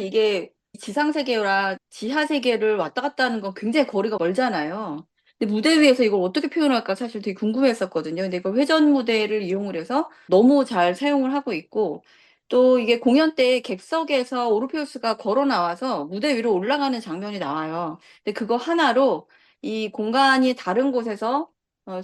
사실은 이게 지상세계와 지하세계를 왔다 갔다 하는 건 굉장히 거리가 멀잖아요. 근데 무대 위에서 이걸 어떻게 표현할까 사실 되게 궁금했었거든요. 근데 이걸 회전 무대를 이용을 해서 너무 잘 사용을 하고 있고, 또 이게 공연 때 객석에서 오르페우스가 걸어 나와서 무대 위로 올라가는 장면이 나와요. 근데 그거 하나로 이 공간이 다른 곳에서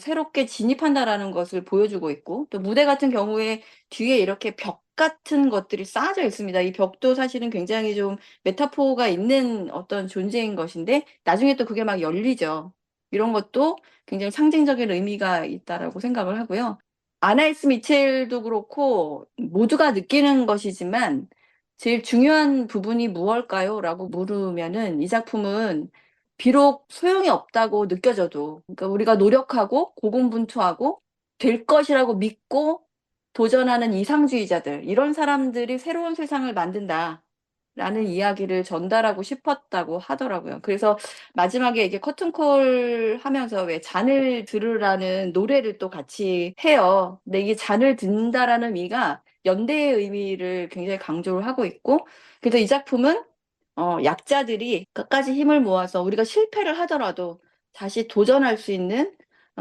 새롭게 진입한다라는 것을 보여주고 있고, 또 무대 같은 경우에 뒤에 이렇게 벽 같은 것들이 쌓아져 있습니다. 이 벽도 사실은 굉장히 좀 메타포가 있는 어떤 존재인 것인데, 나중에 또 그게 막 열리죠. 이런 것도 굉장히 상징적인 의미가 있다라고 생각을 하고요. 아나이스 미첼도 그렇고 모두가 느끼는 것이지만 제일 중요한 부분이 무엇일까요? 라고 물으면은 이 작품은 비록 소용이 없다고 느껴져도, 그러니까 우리가 노력하고 고군분투하고 될 것이라고 믿고 도전하는 이상주의자들, 이런 사람들이 새로운 세상을 만든다. 라는 이야기를 전달하고 싶었다고 하더라고요. 그래서 마지막에 이게 커튼콜 하면서 왜 잔을 들으라는 노래를 또 같이 해요. 근데 이게 잔을 든다라는 의미가 연대의 의미를 굉장히 강조를 하고 있고, 그래서 이 작품은 약자들이 끝까지 힘을 모아서 우리가 실패를 하더라도 다시 도전할 수 있는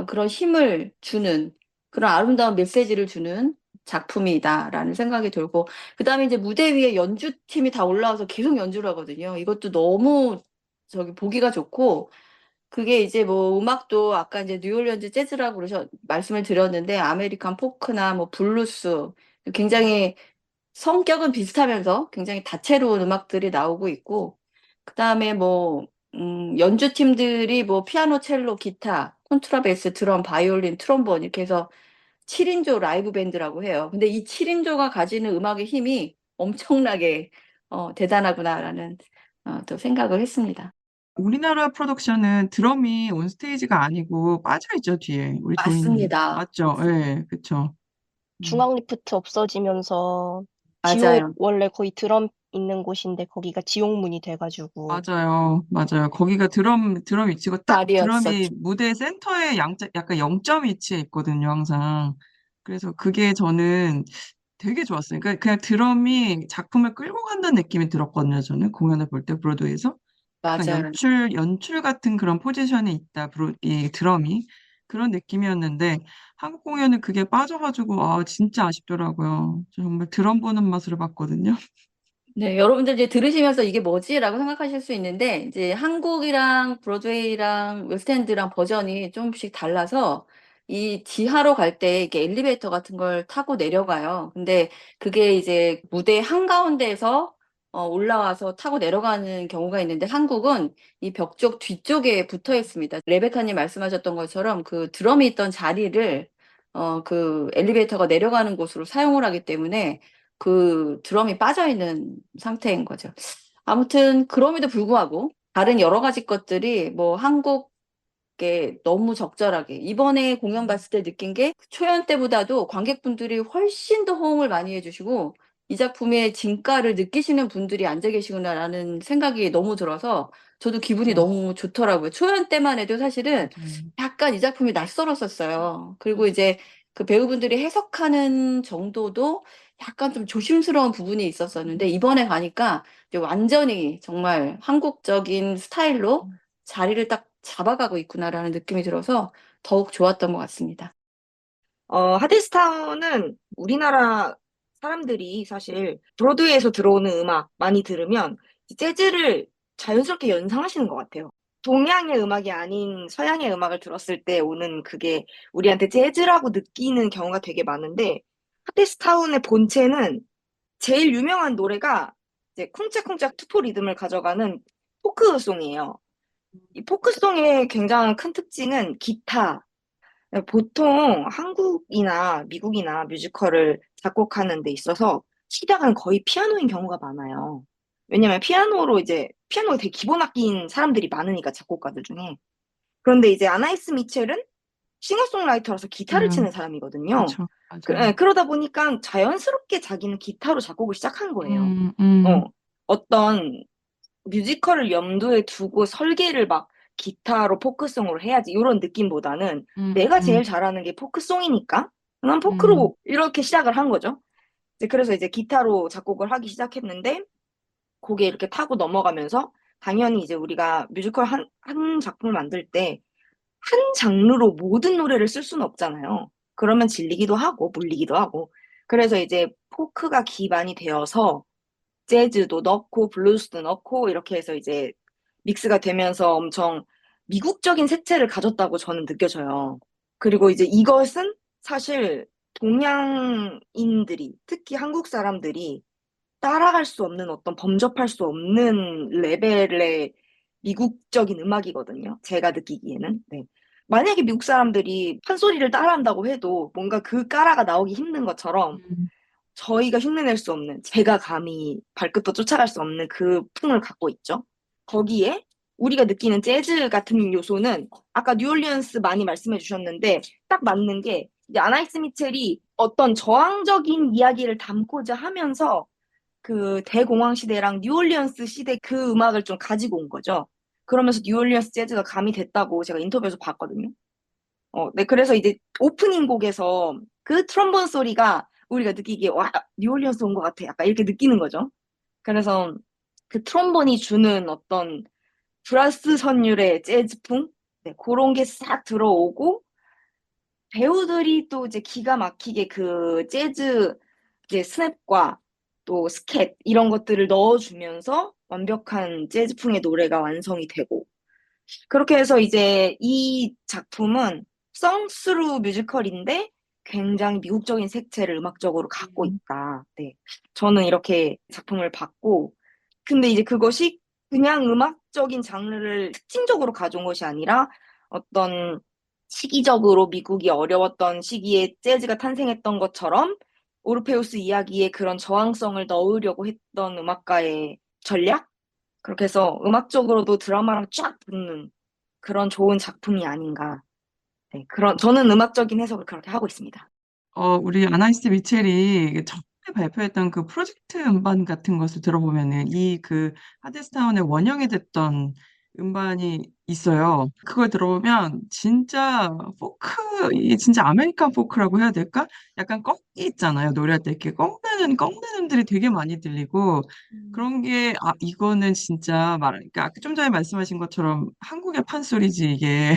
그런 힘을 주는 그런 아름다운 메시지를 주는 작품이다라는 생각이 들고, 그다음에 이제 무대 위에 연주팀이 다 올라와서 계속 연주를 하거든요. 이것도 너무 보기가 좋고, 그게 이제 뭐 음악도 아까 이제 뉴올리언즈 재즈라고 말씀을 드렸는데, 아메리칸 포크나 뭐 블루스, 굉장히 성격은 비슷하면서 굉장히 다채로운 음악들이 나오고 있고, 그다음에 뭐 연주팀들이 뭐 피아노, 첼로, 기타, 콘트라베이스, 드럼, 바이올린, 트롬본 이렇게 해서 7인조 라이브 밴드라고 해요. 근데 이 7인조가 가지는 음악의 힘이 엄청나게 대단하구나라는 또 생각을 했습니다. 우리나라 프로덕션은 드럼이 온스테이지가 아니고 빠져있죠, 뒤에. 우리 조이님. 맞습니다. 맞죠? 예, 그쵸. 음, 중앙 리프트 없어지면서 지옥 맞아요. 원래 거의 드럼 있는 곳인데 거기가 지옥문이 돼가지고 맞아요. 맞아요. 거기가 드럼 위치고 딱 드럼이 자리였었죠. 무대 센터에 약간 0점 위치에 있거든요, 항상. 그래서 그게 저는 되게 좋았어요. 그러니까 그냥 드럼이 작품을 끌고 간다는 느낌이 들었거든요, 저는 공연을 볼 때, 브로드웨이에서. 약간 맞아요. 연출 같은 그런 포지션에 있다, 이 드럼이. 그런 느낌이었는데, 한국 공연은 그게 빠져가지고, 아, 진짜 아쉽더라고요. 저 정말 드럼 보는 맛으로 봤거든요. 네, 여러분들 이제 들으시면서 이게 뭐지라고 생각하실 수 있는데, 이제 한국이랑 브로드웨이랑 웨스트엔드랑 버전이 조금씩 달라서 이 지하로 갈 때 이렇게 엘리베이터 같은 걸 타고 내려가요. 근데 그게 이제 무대 한가운데에서 올라와서 타고 내려가는 경우가 있는데, 한국은 이 벽 쪽 뒤쪽에 붙어 있습니다. 레베카님 말씀하셨던 것처럼 그 드럼이 있던 자리를 그 엘리베이터가 내려가는 곳으로 사용을 하기 때문에 그 드럼이 빠져 있는 상태인 거죠. 아무튼 그럼에도 불구하고 다른 여러 가지 것들이 뭐 한국에 너무 적절하게 이번에 공연 봤을 때 느낀 게 초연 때보다도 관객분들이 훨씬 더 호응을 많이 해주시고 이 작품의 진가를 느끼시는 분들이 앉아 계시구나라는 생각이 너무 들어서 저도 기분이 어, 너무 좋더라고요. 초연 때만 해도 사실은 맞아요. 약간 이 작품이 낯설었었어요. 그리고 이제 그 배우분들이 해석하는 정도도 약간 좀 조심스러운 부분이 있었었는데 이번에 가니까 이제 완전히 정말 한국적인 스타일로 자리를 딱 잡아가고 있구나라는 느낌이 들어서 더욱 좋았던 것 같습니다. 하데스타운은 우리나라 사람들이 사실 브로드웨이에서 들어오는 음악 많이 들으면 재즈를 자연스럽게 연상하시는 것 같아요. 동양의 음악이 아닌 서양의 음악을 들었을 때 오는 그게 우리한테 재즈라고 느끼는 경우가 되게 많은데 하데스타운의 본체는 제일 유명한 노래가 이제 쿵짝쿵짝 투포 리듬을 가져가는 포크송이에요. 이 포크송의 굉장한 큰 특징은 기타, 보통 한국이나 미국이나 뮤지컬을 작곡하는 데 있어서 시작은 거의 피아노인 경우가 많아요. 왜냐면 피아노가 되게 기본 악기인 사람들이 많으니까 작곡가들 중에. 그런데 이제 아나이스 미첼은 싱어송라이터라서 기타를 맞아요. 치는 사람이거든요. 그쵸. 맞아요. 그러다 보니까 자연스럽게 자기는 기타로 작곡을 시작한 거예요. 음, 어, 음, 어떤 뮤지컬을 염두에 두고 설계를 막 기타로 포크송으로 해야지 이런 느낌보다는 내가 제일 음, 잘하는 게 포크송이니까 난 음, 포크로 이렇게 시작을 한 거죠. 그래서 이제 기타로 작곡을 하기 시작했는데 거기에 이렇게 타고 넘어가면서 당연히 이제 우리가 뮤지컬 한 작품을 만들 때 한 장르로 모든 노래를 쓸 수는 없잖아요. 그러면 질리기도 하고 물리기도 하고. 그래서 이제 포크가 기반이 되어서 재즈도 넣고 블루스도 넣고 이렇게 해서 이제 믹스가 되면서 엄청 미국적인 색채를 가졌다고 저는 느껴져요. 그리고 이제 이것은 사실 동양인들이, 특히 한국 사람들이 따라갈 수 없는 어떤 범접할 수 없는 레벨의 미국적인 음악이거든요. 제가 느끼기에는. 네. 만약에 미국 사람들이 판소리를 따라한다고 해도 뭔가 그 까라가 나오기 힘든 것처럼 음, 저희가 흉내낼 수 없는, 제가 감히 발끝도 쫓아갈 수 없는 그 풍을 갖고 있죠. 거기에 우리가 느끼는 재즈 같은 요소는 아까 뉴올리언스 많이 말씀해 주셨는데 딱 맞는 게 이제 아나이스 미첼이 어떤 저항적인 이야기를 담고자 하면서 그 대공황 시대랑 뉴올리언스 시대 그 음악을 좀 가지고 온 거죠. 그러면서 뉴올리언스 재즈가 가미됐다고 제가 인터뷰에서 봤거든요. 네, 그래서 이제 오프닝 곡에서 그 트럼본 소리가 우리가 느끼기에 와, 뉴올리언스 온 것 같아. 약간 이렇게 느끼는 거죠. 그래서 그 트럼본이 주는 어떤 브라스 선율의 재즈풍? 네, 그런 게 싹 들어오고 배우들이 또 이제 기가 막히게 그 재즈 이제 스냅과 또 스캣 이런 것들을 넣어주면서 완벽한 재즈풍의 노래가 완성이 되고 그렇게 해서 이제 이 작품은 성스루 뮤지컬인데 굉장히 미국적인 색채를 음악적으로 갖고 음, 있다. 네. 저는 이렇게 작품을 봤고, 근데 이제 그것이 그냥 음악적인 장르를 특징적으로 가져온 것이 아니라 어떤 시기적으로 미국이 어려웠던 시기에 재즈가 탄생했던 것처럼 오르페우스 이야기에 그런 저항성을 넣으려고 했던 음악가의 전략? 그렇게 해서 음악적으로도 드라마랑 쫙 붙는 그런 좋은 작품이 아닌가. 네, 저는 음악적인 해석을 그렇게 하고 있습니다. 우리 아나이스 미첼이 처음에 발표했던 그 프로젝트 음반 같은 것을 들어보면은 이 그 하데스타운의 원형이 됐던 음반이 있어요. 그걸 들어보면 진짜 포크, 이게 진짜 아메리칸 포크라고 해야 될까? 약간 꺾기 있잖아요. 노래할 때 이렇게 꺾는 음들이 되게 많이 들리고 그런 게, 이거는 진짜 그러니까 아까 좀 전에 말씀하신 것처럼 한국의 판소리지, 이게.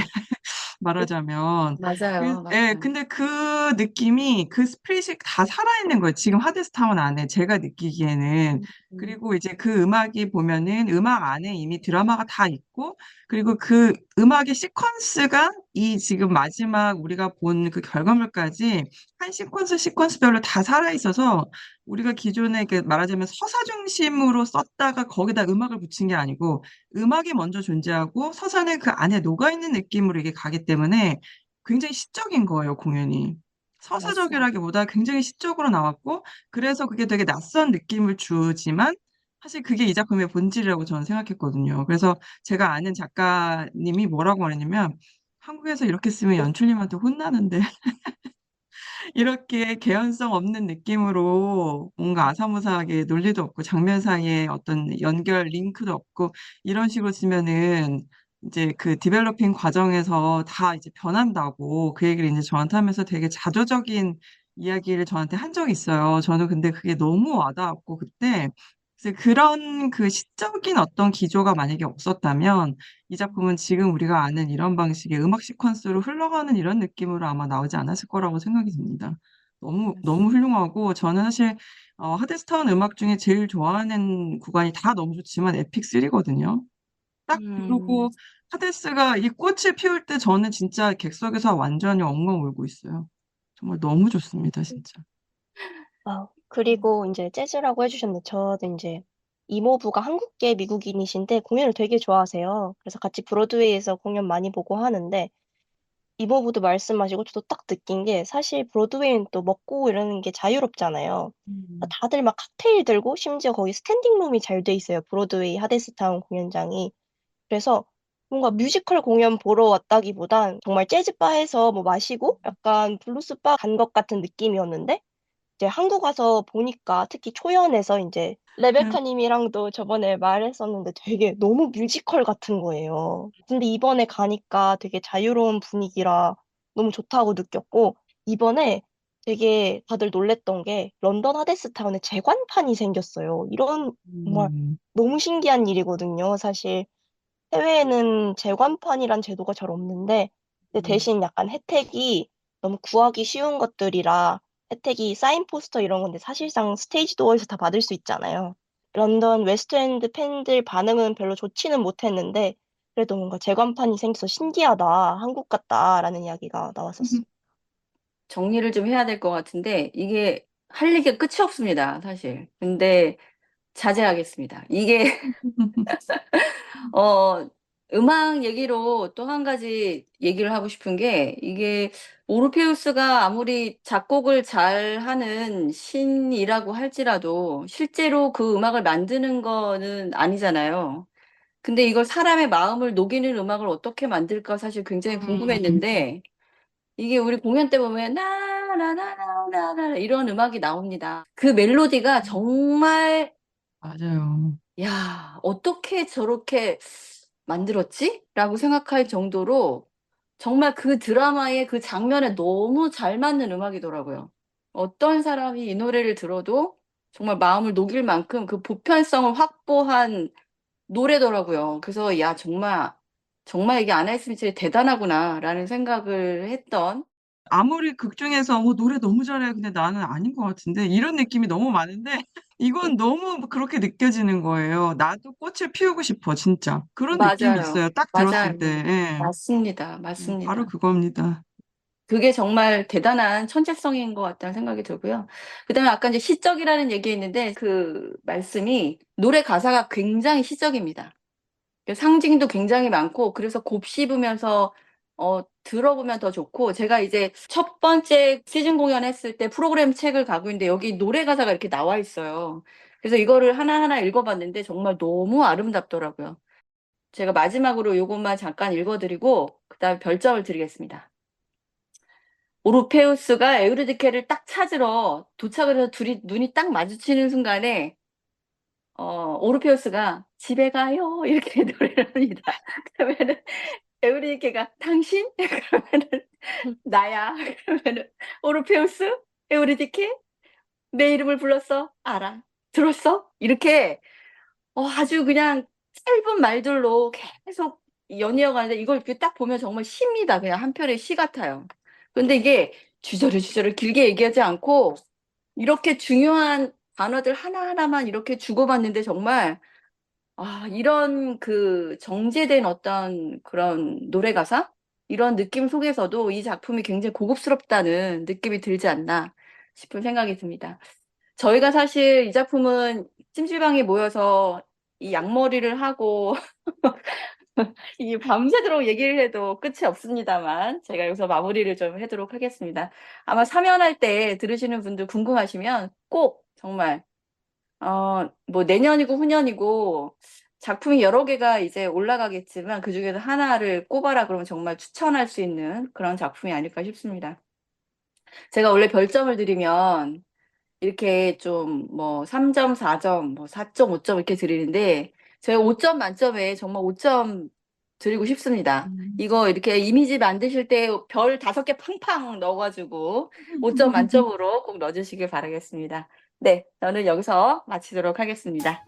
말하자면. 맞아요, 예, 맞아요. 근데 그 느낌이, 그 스피릿이 다 살아있는 거예요. 지금 하데스타운 안에 제가 느끼기에는. 음, 음. 그리고 이제 그 음악이 보면은 음악 안에 이미 드라마가 다 있고, 그리고 그 음악의 시퀀스가 이 지금 마지막 우리가 본 그 결과물까지 한 시퀀스별로 다 살아있어서 우리가 기존에 말하자면 서사 중심으로 썼다가 거기다 음악을 붙인 게 아니고 음악이 먼저 존재하고 서사는 그 안에 녹아있는 느낌으로 이게 가기 때문에 굉장히 시적인 거예요, 공연이. 맞습니다. 서사적이라기보다 굉장히 시적으로 나왔고, 그래서 그게 되게 낯선 느낌을 주지만, 사실 그게 이 작품의 본질이라고 저는 생각했거든요. 그래서 제가 아는 작가님이 뭐라고 말했냐면, 한국에서 이렇게 쓰면 연출님한테 혼나는데, 이렇게 개연성 없는 느낌으로 뭔가 아사무사하게 논리도 없고 장면 사이에 어떤 연결 링크도 없고 이런 식으로 쓰면은 이제 그 디벨로핑 과정에서 다 이제 변한다고 그 얘기를 이제 저한테 하면서 되게 자조적인 이야기를 저한테 한 적이 있어요. 저는 근데 그게 너무 와닿았고 그때 그래서 그런 그 시적인 어떤 기조가 만약에 없었다면 이 작품은 지금 우리가 아는 이런 방식의 음악 시퀀스로 흘러가는 이런 느낌으로 아마 나오지 않았을 거라고 생각이 듭니다. 너무 훌륭하고 저는 사실 하데스타운 음악 중에 제일 좋아하는 구간이 다 너무 좋지만 에픽 3거든요. 딱 음, 부르고 하데스가 이 꽃을 피울 때 저는 진짜 객석에서 완전히 엉엉 울고 있어요. 정말 너무 좋습니다, 진짜. 그리고 이제 재즈라고 해주셨는데 저는 이제 이모부가 한국계 미국인이신데 공연을 되게 좋아하세요. 그래서 같이 브로드웨이에서 공연 많이 보고 하는데 이모부도 말씀하시고 저도 딱 느낀 게 사실 브로드웨이는 또 먹고 이러는 게 자유롭잖아요. 음, 다들 막 칵테일 들고 심지어 거기 스탠딩룸이 잘 돼 있어요. 브로드웨이 하데스타운 공연장이. 그래서 뭔가 뮤지컬 공연 보러 왔다기보단 정말 재즈바에서 뭐 마시고 약간 블루스바 간 것 같은 느낌이었는데 이제 한국 와서 보니까 특히 초연에서 이제 레베카 님이랑도 저번에 말했었는데 되게 너무 뮤지컬 같은 거예요. 근데 이번에 가니까 되게 자유로운 분위기라 너무 좋다고 느꼈고 이번에 되게 다들 놀랬던 게 런던 하데스타운에 재관판이 생겼어요. 이런 정말 음, 너무 신기한 일이거든요. 사실 해외에는 재관판이란 제도가 잘 없는데 근데 대신 약간 혜택이 너무 구하기 쉬운 것들이라 혜택이 사인 포스터 이런 건데 사실상 스테이지 도어에서 다 받을 수 있잖아요. 런던 웨스트엔드 팬들 반응은 별로 좋지는 못했는데 그래도 뭔가 재관판이 생겨서 신기하다, 한국 같다라는 이야기가 나왔었어요. 정리를 좀 해야 될 것 같은데 이게 할 얘기가 끝이 없습니다, 사실. 근데 자제하겠습니다. 이게 어, 음악 얘기로 또 한 가지 얘기를 하고 싶은 게, 이게, 오르페우스가 아무리 작곡을 잘 하는 신이라고 할지라도, 실제로 그 음악을 만드는 거는 아니잖아요. 근데 이걸 사람의 마음을 녹이는 음악을 어떻게 만들까 사실 굉장히 궁금했는데, 이게 우리 공연 때 보면, 나나나나나나 이런 음악이 나옵니다. 그 멜로디가 정말 맞아요. 야, 어떻게 저렇게 만들었지? 라고 생각할 정도로 정말 그 드라마의 그 장면에 너무 잘 맞는 음악이더라고요. 어떤 사람이 이 노래를 들어도 정말 마음을 녹일 만큼 그 보편성을 확보한 노래더라고요. 그래서 야, 정말 이게 아나이 스미스이 대단하구나 라는 생각을 했던 아무리 극 중에서 노래 너무 잘해. 근데 나는 아닌 것 같은데. 이런 느낌이 너무 많은데, 이건 너무 그렇게 느껴지는 거예요. 나도 꽃을 피우고 싶어, 진짜. 그런 느낌이 맞아요. 있어요. 딱 들었을 맞아요. 때. 예. 맞습니다. 바로 맞습니다. 그겁니다. 그게 정말 대단한 천재성인 것 같다는 생각이 들고요. 그다음에 아까 이제 시적이라는 얘기했는데 그 말씀이 노래 가사가 굉장히 시적입니다. 그 상징도 굉장히 많고 그래서 곱씹으면서 들어보면 더 좋고 제가 이제 첫 번째 시즌 공연했을 때 프로그램 책을 가고 있는데 여기 노래 가사가 이렇게 나와 있어요. 그래서 이거를 하나하나 읽어봤는데 정말 너무 아름답더라고요. 제가 마지막으로 이것만 잠깐 읽어드리고 그다음에 별점을 드리겠습니다. 오르페우스가 에우리디케를 딱 찾으러 도착을 해서 둘이 눈이 딱 마주치는 순간에 오르페우스가 집에 가요 이렇게 노래를 합니다. 그러면은 에우리디케가 당신? 그러면은 나야. 그러면은 오르페우스? 에우리디케? 내 이름을 불렀어? 알아. 들었어? 이렇게 아주 그냥 짧은 말들로 계속 연이어 가는데 이걸 이렇게 딱 보면 정말 시입니다. 그냥 한 편의 시 같아요. 근데 이게 주저를 길게 얘기하지 않고 이렇게 중요한 단어들 하나하나만 이렇게 주고받는데 정말 이런 그 정제된 어떤 그런 노래 가사? 이런 느낌 속에서도 이 작품이 굉장히 고급스럽다는 느낌이 들지 않나 싶은 생각이 듭니다. 저희가 사실 이 작품은 찜질방에 모여서 이 양머리를 하고 이 밤새도록 얘기를 해도 끝이 없습니다만 제가 여기서 마무리를 좀 하도록 하겠습니다. 아마 사면할 때 들으시는 분들 궁금하시면 꼭 정말 뭐 내년이고 후년이고 작품이 여러 개가 이제 올라가겠지만 그중에서 하나를 꼽아라 그러면 정말 추천할 수 있는 그런 작품이 아닐까 싶습니다. 제가 원래 별점을 드리면 이렇게 좀 뭐 3점, 4점, 뭐 4.5점 이렇게 드리는데 제가 5점 만점에 정말 5점 드리고 싶습니다. 이거 이렇게 이미지 만드실 때 별 5개 팡팡 넣어가지고 5점 만점으로 꼭 넣어주시길 바라겠습니다. 네, 저는 여기서 마치도록 하겠습니다.